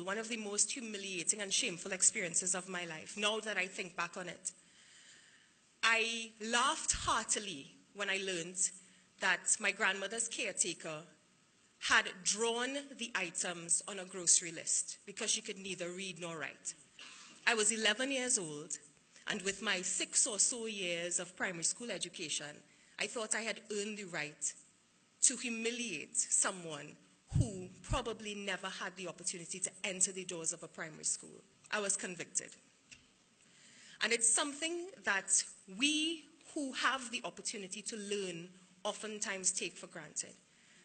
one of the most humiliating and shameful experiences of my life, now that I think back on it. I laughed heartily when I learned that my grandmother's caretaker had drawn the items on a grocery list because she could neither read nor write. I was 11 years old, and with my 6 or so years of primary school education, I thought I had earned the right to humiliate someone who probably never had the opportunity to enter the doors of a primary school. I was convicted. And it's something that we who have the opportunity to learn oftentimes take for granted.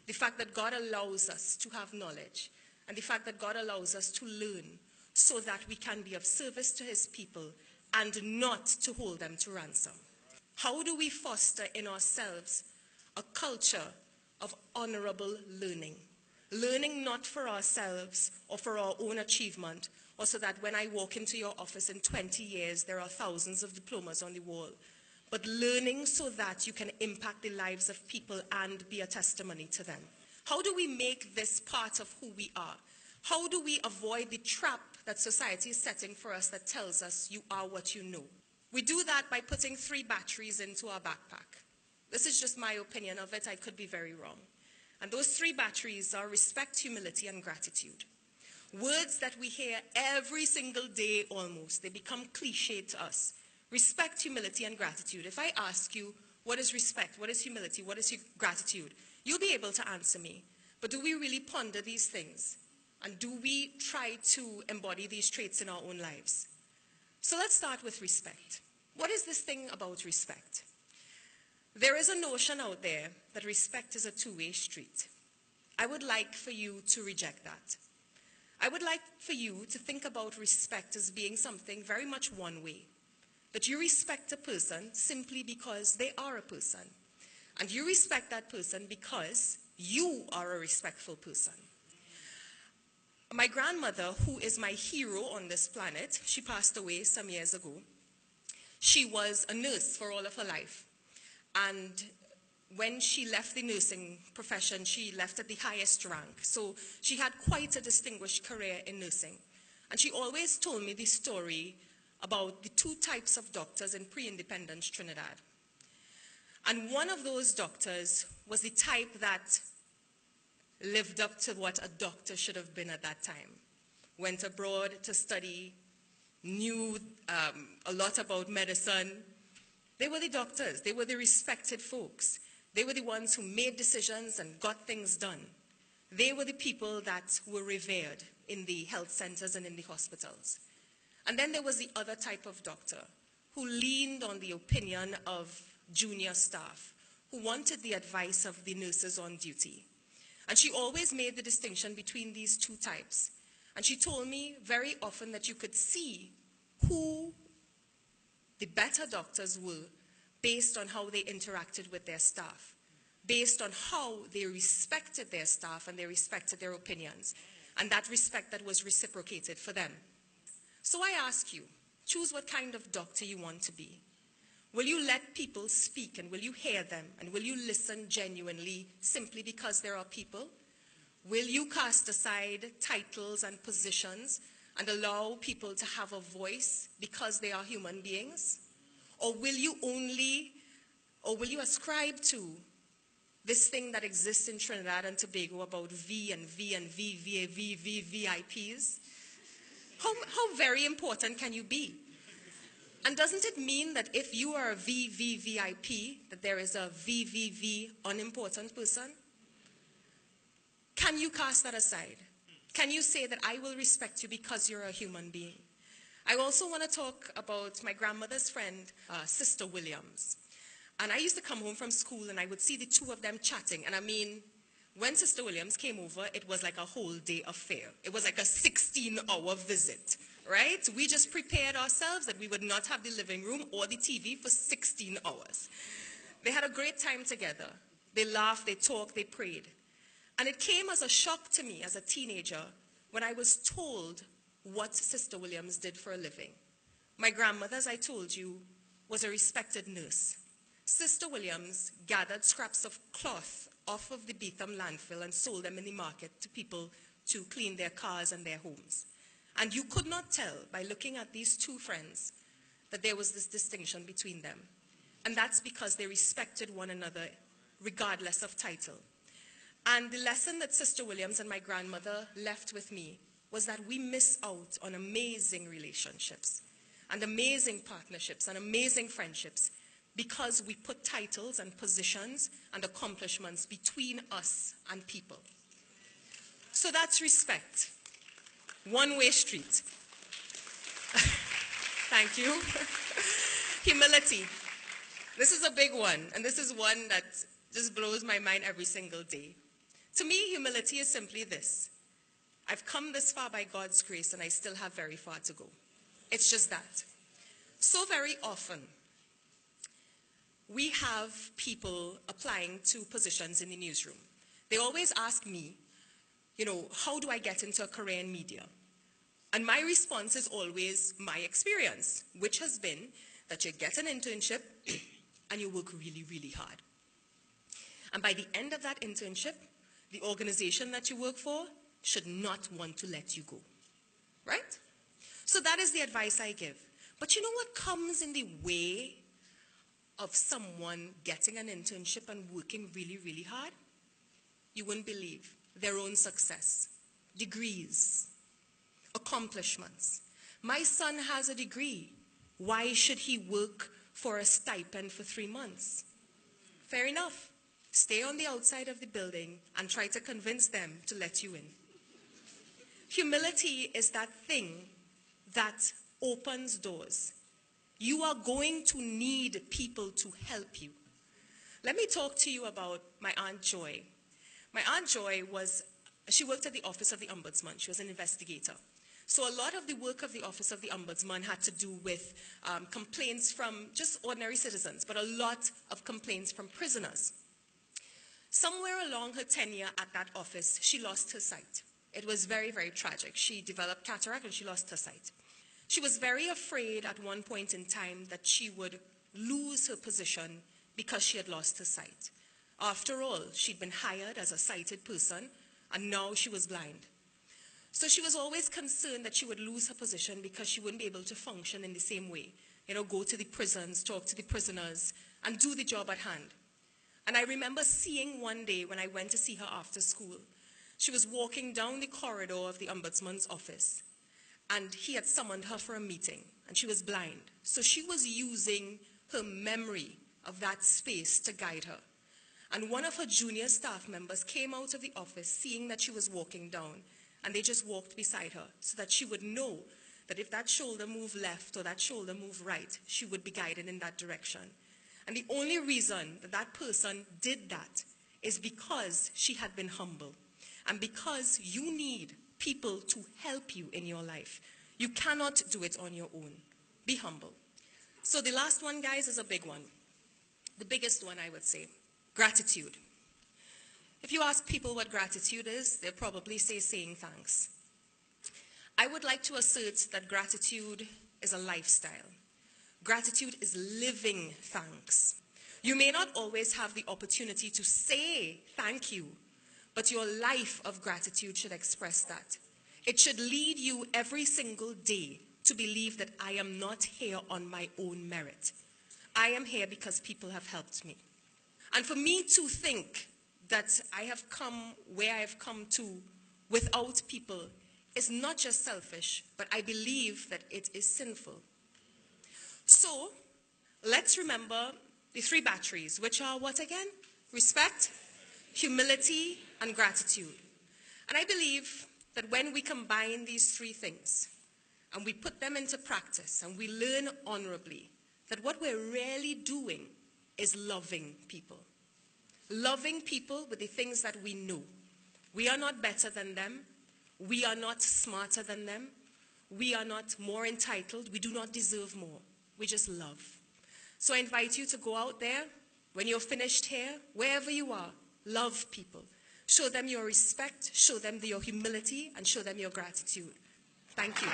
The fact that God allows us to have knowledge, and the fact that God allows us to learn so that we can be of service to his people and not to hold them to ransom. How do we foster in ourselves a culture of honorable learning? Learning not for ourselves or for our own achievement, or so that when I walk into your office in 20 years, there are thousands of diplomas on the wall, but learning so that you can impact the lives of people and be a testimony to them. How do we make this part of who we are? How do we avoid the trap that society is setting for us that tells us you are what you know? We do that by putting 3 batteries into our backpack. This is just my opinion of it. I could be very wrong. And those 3 batteries are respect, humility, and gratitude. Words that we hear every single day almost. They become cliche to us. Respect, humility, and gratitude. If I ask you, what is respect? What is humility? What is gratitude? You'll be able to answer me. But do we really ponder these things? And do we try to embody these traits in our own lives? So let's start with respect. What is this thing about respect? There is a notion out there that respect is a two-way street. I would like for you to reject that. I would like for you to think about respect as being something very much one way. That you respect a person simply because they are a person. And you respect that person because you are a respectful person. My grandmother, who is my hero on this planet, she passed away some years ago. She was a nurse for all of her life. And when she left the nursing profession, she left at the highest rank. So she had quite a distinguished career in nursing. And she always told me the story about the 2 types of doctors in pre-independence Trinidad. And one of those doctors was the type that lived up to what a doctor should have been at that time. Went abroad to study, knew a lot about medicine. They were the doctors. They were the respected folks. They were the ones who made decisions and got things done. They were the people that were revered in the health centers and in the hospitals. And then there was the other type of doctor who leaned on the opinion of junior staff, who wanted the advice of the nurses on duty. And she always made the distinction between these 2 types. And she told me very often that you could see who the better doctors were based on how they interacted with their staff, based on how they respected their staff and they respected their opinions, and that respect that was reciprocated for them. So I ask you, choose what kind of doctor you want to be. Will you let people speak, and will you hear them, and will you listen genuinely simply because there are people? Will you cast aside titles and positions and allow people to have a voice because they are human beings? Or will you ascribe to this thing that exists in Trinidad and Tobago about V and V and VVIPs? How very important can you be? And doesn't it mean that if you are a VVVIP, that there is a VVV unimportant person? Can you cast that aside? Can you say that I will respect you because you're a human being? I also want to talk about my grandmother's friend, Sister Williams. And I used to come home from school and I would see the 2 of them chatting. And I mean, when Sister Williams came over, it was like a whole day affair. It was like a 16-hour visit, right? We just prepared ourselves that we would not have the living room or the TV for 16 hours. They had a great time together. They laughed, they talked, they prayed. And it came as a shock to me as a teenager when I was told what Sister Williams did for a living. My grandmother, as I told you, was a respected nurse. Sister Williams gathered scraps of cloth off of the Beetham landfill and sold them in the market to people to clean their cars and their homes. And you could not tell by looking at these two friends that there was this distinction between them. And that's because they respected one another regardless of title. And the lesson that Sister Williams and my grandmother left with me was that we miss out on amazing relationships and amazing partnerships and amazing friendships because we put titles and positions and accomplishments between us and people. So that's respect. One-way street. Thank you. Humility. This is a big one, and this is one that just blows my mind every single day. To me, humility is simply this. I've come this far by God's grace, and I still have very far to go. It's just that. So very often, we have people applying to positions in the newsroom. They always ask me, how do I get into a career in media? And my response is always my experience, which has been that you get an internship and you work really, really hard. And by the end of that internship, the organization that you work for should not want to let you go, right? So that is the advice I give. But you know what comes in the way of someone getting an internship and working really, really hard? You wouldn't believe. Their own success, degrees, accomplishments. My son has a degree. Why should he work for a stipend for 3 months? Fair enough. Stay on the outside of the building and try to convince them to let you in. Humility is that thing that opens doors. You are going to need people to help you. Let me talk to you about my Aunt Joy. My Aunt Joy she worked at the Office of the Ombudsman. She was an investigator. So a lot of the work of the Office of the Ombudsman had to do with complaints from just ordinary citizens, but a lot of complaints from prisoners. Somewhere along her tenure at that office, she lost her sight. It was very, very tragic. She developed cataract and she lost her sight. She was very afraid at one point in time that she would lose her position because she had lost her sight. After all, she'd been hired as a sighted person, and now she was blind. So she was always concerned that she would lose her position because she wouldn't be able to function in the same way. Go to the prisons, talk to the prisoners, and do the job at hand. And I remember seeing one day when I went to see her after school, she was walking down the corridor of the ombudsman's office, and he had summoned her for a meeting, and she was blind. So she was using her memory of that space to guide her. And one of her junior staff members came out of the office seeing that she was walking down, and they just walked beside her so that she would know that if that shoulder moved left or that shoulder moved right, she would be guided in that direction. And the only reason that that person did that is because she had been humble. And because you need people to help you in your life. You cannot do it on your own. Be humble. So the last one, guys, is a big one. The biggest one, I would say. Gratitude. If you ask people what gratitude is, they'll probably say saying thanks. I would like to assert that gratitude is a lifestyle. Gratitude is living thanks. You may not always have the opportunity to say thank you, but your life of gratitude should express that. It should lead you every single day to believe that I am not here on my own merit. I am here because people have helped me. And for me to think that I have come where I have come to without people is not just selfish, but I believe that it is sinful. So, let's remember the 3 batteries, which are what again? Respect, humility, and gratitude. And I believe that when we combine these 3 things, and we put them into practice, and we learn honorably, that what we're really doing is loving people. Loving people with the things that we know. We are not better than them. We are not smarter than them. We are not more entitled. We do not deserve more. We just love. So I invite you to go out there, when you're finished here, wherever you are, love people. Show them your respect, show them your humility, and show them your gratitude. Thank you.